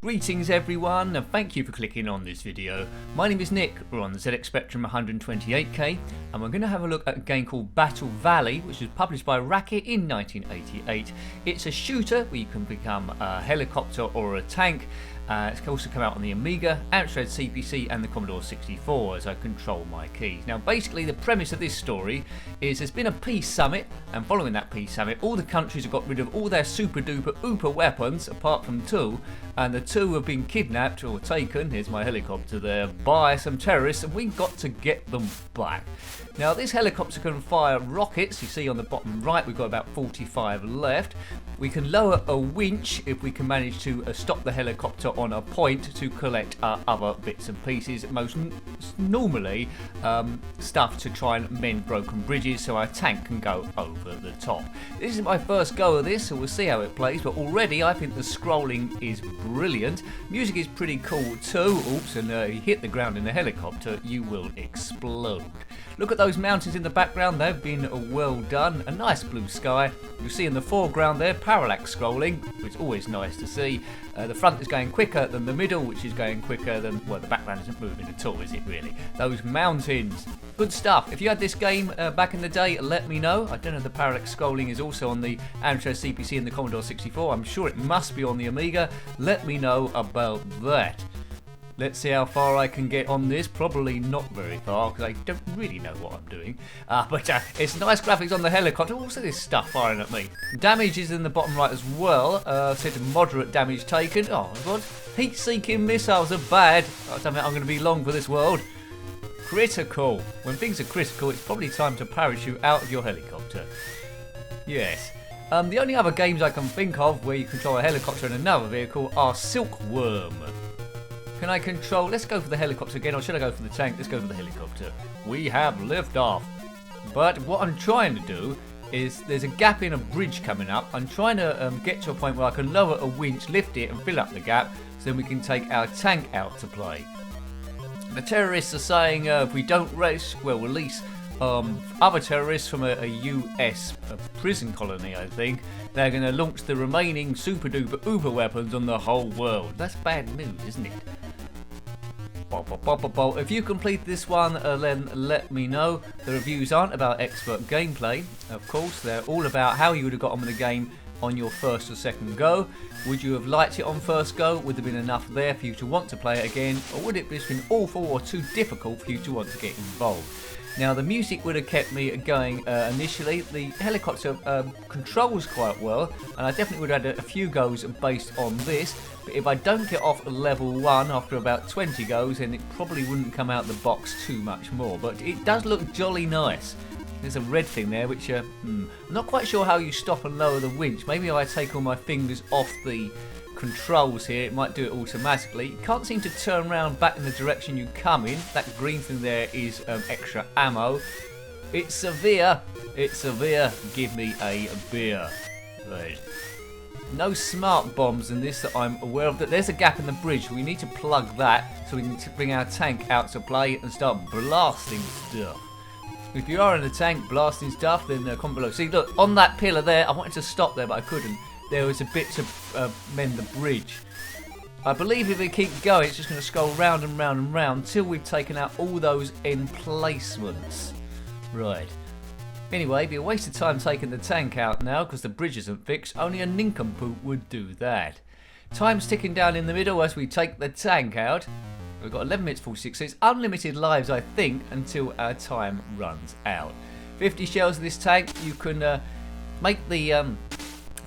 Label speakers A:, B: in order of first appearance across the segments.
A: Greetings everyone, and thank you for clicking on this video. My name is Nick, we're on the ZXspectrum 128K, and we're going to have a look at a game called Battle Valley, which was published by Racket in 1988. It's a shooter where you can become a helicopter or a tank. It's also come out on the Amiga, Amstrad CPC and the Commodore 64 as I control my keys. Now basically the premise of this story is there's been a peace summit, and following that peace summit all the countries have got rid of all their super duper ooper weapons apart from two, and the two have been kidnapped or taken, here's my helicopter there, by some terrorists, and we've got to get them back. Now this helicopter can fire rockets, you see on the bottom right we've got about 45 left. We can lower a winch if we can manage to stop the helicopter on a point to collect other bits and pieces, most normally stuff to try and mend broken bridges so our tank can go over the top. This is my first go of this, so we'll see how it plays, but already I think the scrolling is brilliant. Music is pretty cool too. Oops, and you hit the ground in the helicopter, you will explode. Look at those mountains in the background, they've been well done. A nice blue sky. You'll see in the foreground there, parallax scrolling, which is always nice to see. The front is going quicker than the middle, which is going quicker than, well, the background isn't moving at all, is it really? Those mountains. Good stuff. If you had this game back in the day, let me know. I don't know if the parallax scrolling is also on the Amstrad CPC and the Commodore 64. I'm sure it must be on the Amiga. Let me know about that. Let's see how far I can get on this. Probably not very far because I don't really know what I'm doing. But it's nice graphics on the helicopter. Also this stuff firing at me. Damage is in the bottom right as well. Said moderate damage taken. Oh my god. Heat-seeking missiles are bad. I don't think I'm going to be long for this world. Critical. When things are critical, it's probably time to parachute out of your helicopter. Yes. The only other games I can think of where you control a helicopter and another vehicle are Silkworm. Can I control? Let's go for the helicopter again, or should I go for the tank? Let's go for the helicopter. We have liftoff. But what I'm trying to do is, there's a gap in a bridge coming up. I'm trying to get to a point where I can lower a winch, lift it and fill up the gap, so then we can take our tank out to play. The terrorists are saying if we don't race, we'll release other terrorists from a US prison colony, I think. They're going to launch the remaining super duper uber weapons on the whole world. That's bad news, isn't it? If you complete this one, then let me know. The reviews aren't about expert gameplay, of course. They're all about how you would have got on with the game on your first or second go. Would you have liked it on first go? Would there have been enough there for you to want to play it again? Or would it have just been awful or too difficult for you to want to get involved? Now the music would have kept me going initially. The helicopter controls quite well, and I definitely would have had a few goes based on this. But if I don't get off level 1 after about 20 goes, then it probably wouldn't come out the box too much more. But it does look jolly nice. There's a red thing there, which I'm not quite sure how you stop and lower the winch. Maybe if I take all my fingers off the controls here, it might do it automatically. You can't seem to turn around back in the direction you come in. That green thing there is extra ammo. It's severe. It's severe. Give me a beer. Right. No smart bombs in this that I'm aware of. There's a gap in the bridge. We need to plug that so we can bring our tank out to play and start blasting stuff. If you are in a tank blasting stuff, then comment below. See, look, on that pillar there, I wanted to stop there, but I couldn't. There was a bit to mend the bridge. I believe if we keep going, it's just going to scroll round and round and round till we've taken out all those emplacements. Right. Anyway, it'd be a waste of time taking the tank out now because the bridge isn't fixed. Only a nincompoop would do that. Time's ticking down in the middle as we take the tank out. We've got 11 minutes 46, so it's unlimited lives, I think, until our time runs out. 50 shells in this tank. You can make the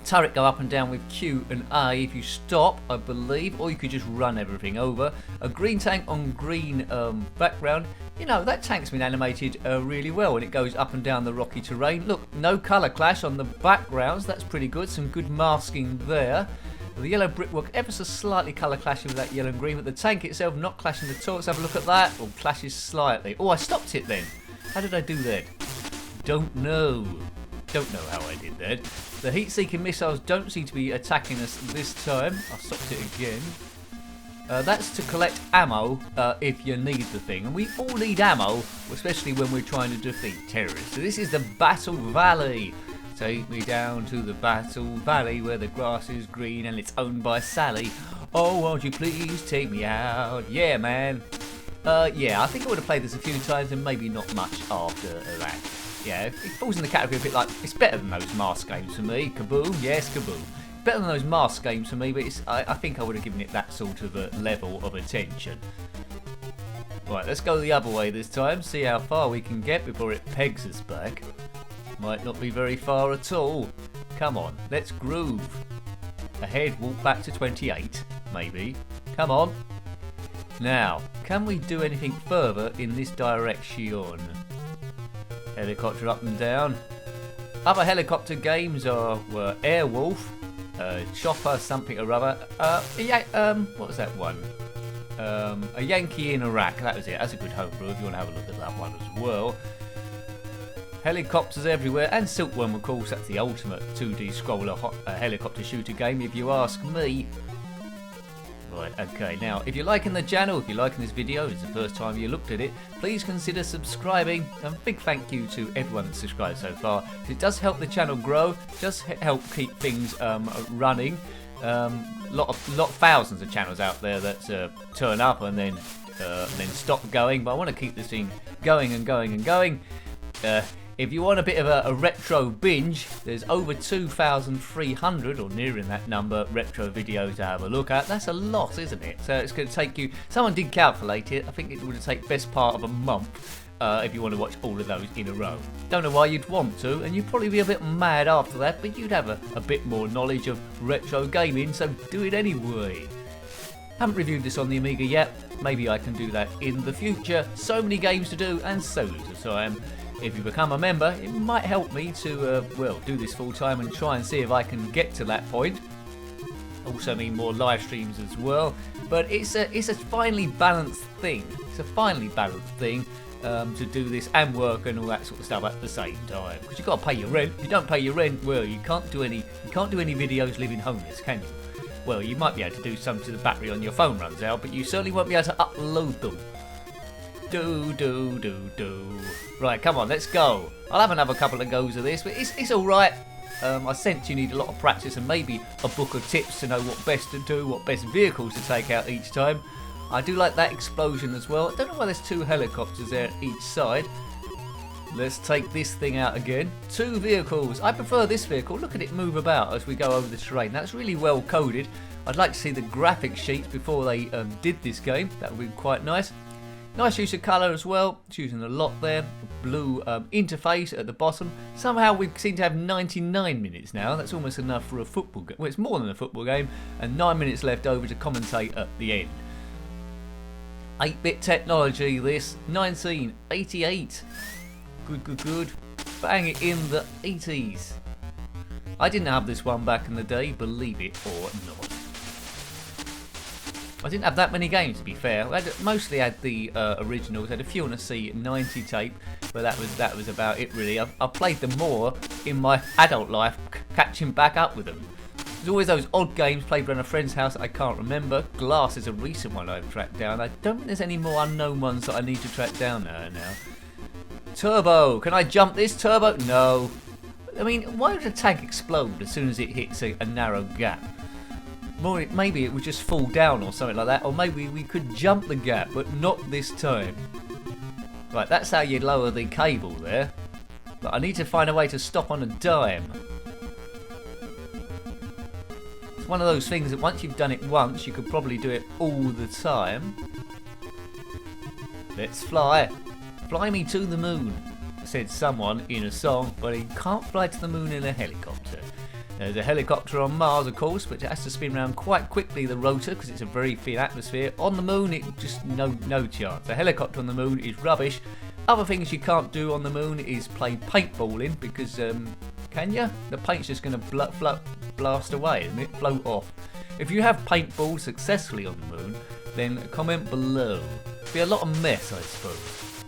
A: turret go up and down with Q and A if you stop, I believe, or you could just run everything over. A green tank on green background. You know, that tank's been animated really well, and it goes up and down the rocky terrain. Look, no colour clash on the backgrounds. That's pretty good. Some good masking there. The yellow brickwork ever so slightly colour clashing with that yellow and green, but the tank itself not clashing at all. Let's have a look at that. Oh, clashes slightly. Oh, I stopped it then. How did I do that? Don't know. Don't know how I did that. The heat-seeking missiles don't seem to be attacking us this time. I stopped it again. That's to collect ammo if you need the thing. And we all need ammo, especially when we're trying to defeat terrorists. So this is the Battle Valley. Take me down to the Battle Valley where the grass is green and it's owned by Sally. Oh, won't you please take me out? Yeah, man. Yeah, I think I would have played this a few times and maybe not much after that. Yeah, it falls in the category a bit like, it's better than those mask games for me. Kaboom, yes, kaboom. Better than those mask games for me, but I think I would have given it that sort of a level of attention. Right, let's go the other way this time, see how far we can get before it pegs us back. Might not be very far at all. Come on, let's groove. Ahead, walk back to 28, maybe. Come on. Now, can we do anything further in this direction? Helicopter up and down. Other helicopter games were Airwolf, Chopper something or other. What was that one? A Yankee in Iraq. That was it. That's a good homebrew if you want to have a look at that one as well. Helicopters everywhere, and Silkworm, of course. That's the ultimate 2D scroller helicopter shooter game, if you ask me. Right, okay, now, if you're liking the channel, if you're liking this video, it's the first time you looked at it, please consider subscribing. And a big thank you to everyone that's subscribed so far. It does help the channel grow, does help keep things running. Thousands of channels out there that turn up and then stop going, but I want to keep this thing going and going and going. If you want a bit of a retro binge, there's over 2,300 or nearing that number retro videos to have a look at. That's a lot, isn't it? So it's going to take you, someone did calculate it, I think it would take best part of a month if you want to watch all of those in a row. Don't know why you'd want to, and you'd probably be a bit mad after that, but you'd have a bit more knowledge of retro gaming, so do it anyway. Haven't reviewed this on the Amiga yet, maybe I can do that in the future. So many games to do and so little time. If you become a member, it might help me to, do this full time and try and see if I can get to that point. Also mean more live streams as well. But it's a finely balanced thing. It's a finely balanced thing to do this and work and all that sort of stuff at the same time. Because you've got to pay your rent. If you don't pay your rent, well, you can't do any videos living homeless, can you? Well, you might be able to do some to the battery on your phone runs out, but you certainly won't be able to upload them. Do. Right, come on, let's go. I'll have another couple of goes of this, but it's alright. I sense you need a lot of practice and maybe a book of tips to know what best to do, what best vehicles to take out each time. I do like that explosion as well. I don't know why there's 2 helicopters there each side. Let's take this thing out again. 2 vehicles. I prefer this vehicle. Look at it move about as we go over the terrain. That's really well coded. I'd like to see the graphic sheets before they did this game. That would be quite nice. Nice use of colour as well, it's using a lot there. Blue interface at the bottom. Somehow we seem to have 99 minutes now. That's almost enough for a football game. Well, it's more than a football game, and 9 minutes left over to commentate at the end. 8-bit technology, this. 1988. Good. Bang it in the 80s. I didn't have this one back in the day, believe it or not. I didn't have that many games, to be fair. I mostly had the originals. I had a few on a C90 tape, but that was about it really. I played them more in my adult life, catching back up with them. There's always those odd games played around a friend's house that I can't remember. Glass is a recent one I've tracked down. I don't think there's any more unknown ones that I need to track down now. Turbo! Can I jump this turbo? No. I mean, why would a tank explode as soon as it hits a narrow gap? Maybe it would just fall down or something like that, or maybe we could jump the gap, but not this time. Right, that's how you lower the cable there. But I need to find a way to stop on a dime. It's one of those things that once you've done it once, you could probably do it all the time. Let's fly. Fly me to the moon, said someone in a song, but you can't fly to the moon in a helicopter. There's a helicopter on Mars, of course, but it has to spin around quite quickly, the rotor, because it's a very thin atmosphere. On the moon, it just no chance. A helicopter on the moon is rubbish. Other things you can't do on the moon is play paintballing, because, can you? The paint's just going to blast away, isn't it? Float off. If you have paintball successfully on the moon, then comment below. It'd be a lot of mess, I suppose.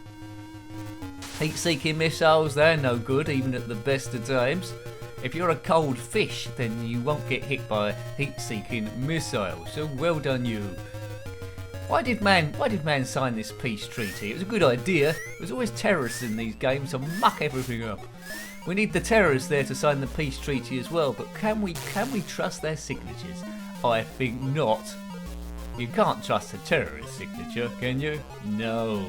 A: Heat-seeking missiles, they're no good, even at the best of times. If you're a cold fish, then you won't get hit by a heat-seeking missile. So well done you. Why did man sign this peace treaty? It was a good idea. There's always terrorists in these games to muck everything up. We need the terrorists there to sign the peace treaty as well, but can we trust their signatures? I think not. You can't trust a terrorist signature, can you? No.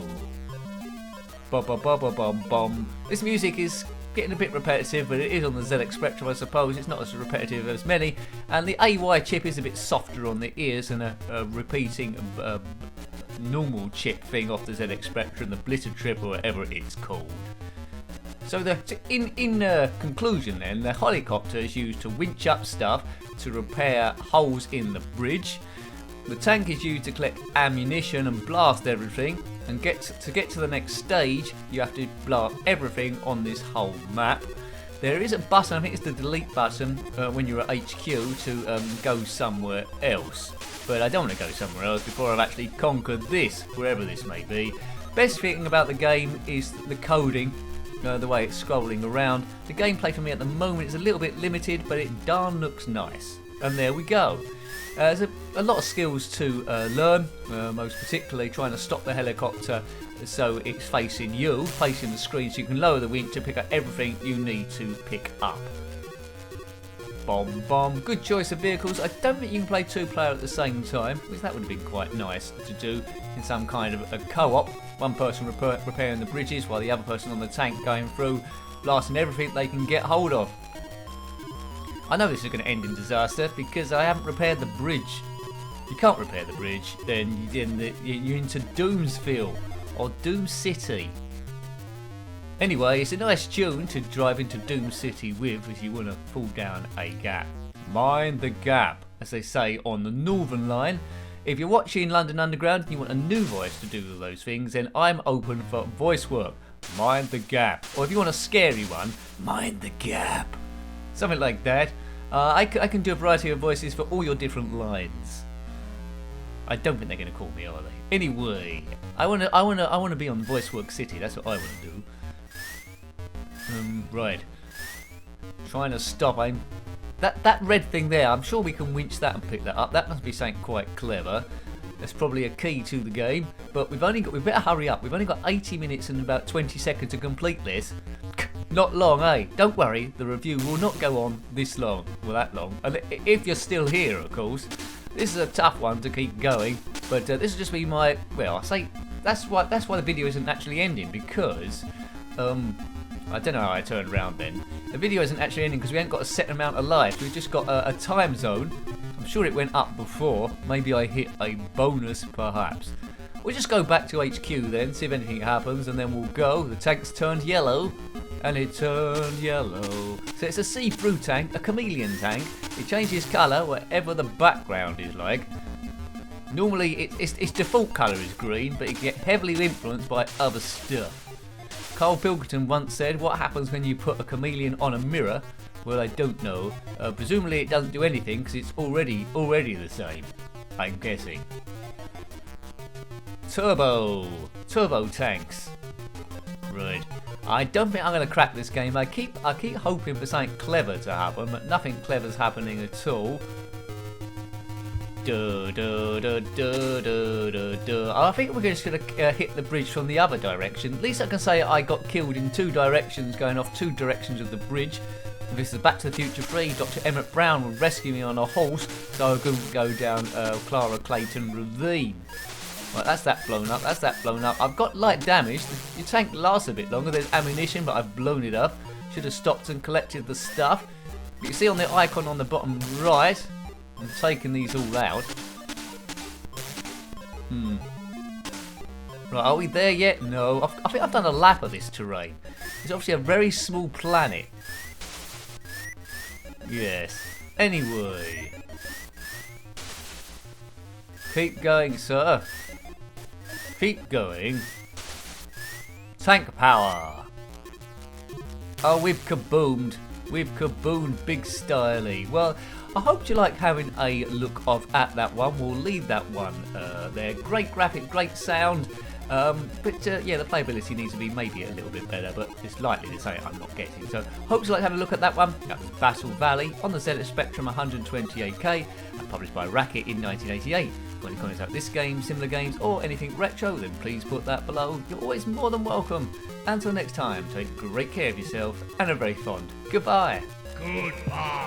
A: Bum. This music is getting a bit repetitive, but it is on the ZXspectrum, I suppose. It's not as repetitive as many, and the AY chip is a bit softer on the ears than a repeating normal chip thing off the ZXspectrum, the Blitter Trip or whatever it's called. So in conclusion then, the helicopter is used to winch up stuff to repair holes in the bridge. The tank is used to collect ammunition and blast everything, and to get to the next stage you have to blast everything on this whole map. There is a button, I think it's the delete button when you're at HQ to go somewhere else. But I don't want to go somewhere else before I've actually conquered this, wherever this may be. Best thing about the game is the coding, the way it's scrolling around. The gameplay for me at the moment is a little bit limited, but it darn looks nice. And there we go. There's a lot of skills to learn, most particularly trying to stop the helicopter so it's facing the screen, so you can lower the wing to pick up everything you need to pick up. Bomb. Good choice of vehicles. I don't think you can play two-player at the same time, because that would have been quite nice to do in some kind of a co-op. One person repairing the bridges while the other person on the tank going through, blasting everything they can get hold of. I know this is going to end in disaster because I haven't repaired the bridge. You can't repair the bridge, then you're into Doomsville or Doom City. Anyway, it's a nice tune to drive into Doom City with if you want to pull down a gap. Mind the gap, as they say on the Northern Line. If you're watching London Underground and you want a new voice to do all those things, then I'm open for voice work. Mind the gap. Or if you want a scary one, mind the gap. Something like that. I can do a variety of voices for all your different lines. I don't think they're going to call me, are they? Anyway, I want to be on Voicework City. That's what I want to do. Right. Trying to stop. That red thing there. I'm sure we can winch that and pick that up. That must be something quite clever. That's probably a key to the game. But we better hurry up. We've only got 80 minutes and about 20 seconds to complete this. Not long, eh? Don't worry, the review will not go on this long, or that long. And if you're still here, of course. This is a tough one to keep going, but this will just be my, well, I say that's why the video isn't actually ending, because I don't know how I turned around then. The video isn't actually ending because we haven't got a set amount of lives. We've just got a time zone. I'm sure it went up before. Maybe I hit a bonus, perhaps. We'll just go back to HQ then, see if anything happens, and then we'll go. The tank's turned yellow. And it turned yellow. So it's a see-through tank, a chameleon tank. It changes colour whatever the background is like. Normally its default colour is green, but it gets heavily influenced by other stuff. Carl Pilkington once said, what happens when you put a chameleon on a mirror? Well, I don't know. Presumably it doesn't do anything because it's already the same, I'm guessing. Turbo tanks. Right. I don't think I'm going to crack this game. I keep hoping for something clever to happen, but nothing clever's happening at all. I think we're just going to hit the bridge from the other direction. At least I can say I got killed in two directions, going off two directions of the bridge. This is Back to the Future 3. Dr. Emmett Brown will rescue me on a horse, so I couldn't go down Clara Clayton Ravine. Right, that's that blown up, I've got light damage. Your tank lasts a bit longer. There's ammunition, but I've blown it up. Should have stopped and collected the stuff. You can see on the icon on the bottom right, I'm taking these all out. Right, are we there yet? No. I think I've done a lap of this terrain. It's obviously a very small planet. Yes. Anyway. Keep going, sir. Keep going. Tank power. Oh, we've kaboomed. We've kaboomed big styly. Well, I hope you like having a look at that one. We'll leave that one there. Great graphic, great sound. But yeah, the playability needs to be maybe a little bit better, but it's likely to say I'm not getting. So, hope you like having a look at that one. That was Battle Valley on the ZXspectrum 128K, and published by Racket in 1988. Got any comments about this game, similar games, or anything retro, then please put that below. You're always more than welcome. Until next time, take great care of yourself and a very fond goodbye.
B: Goodbye.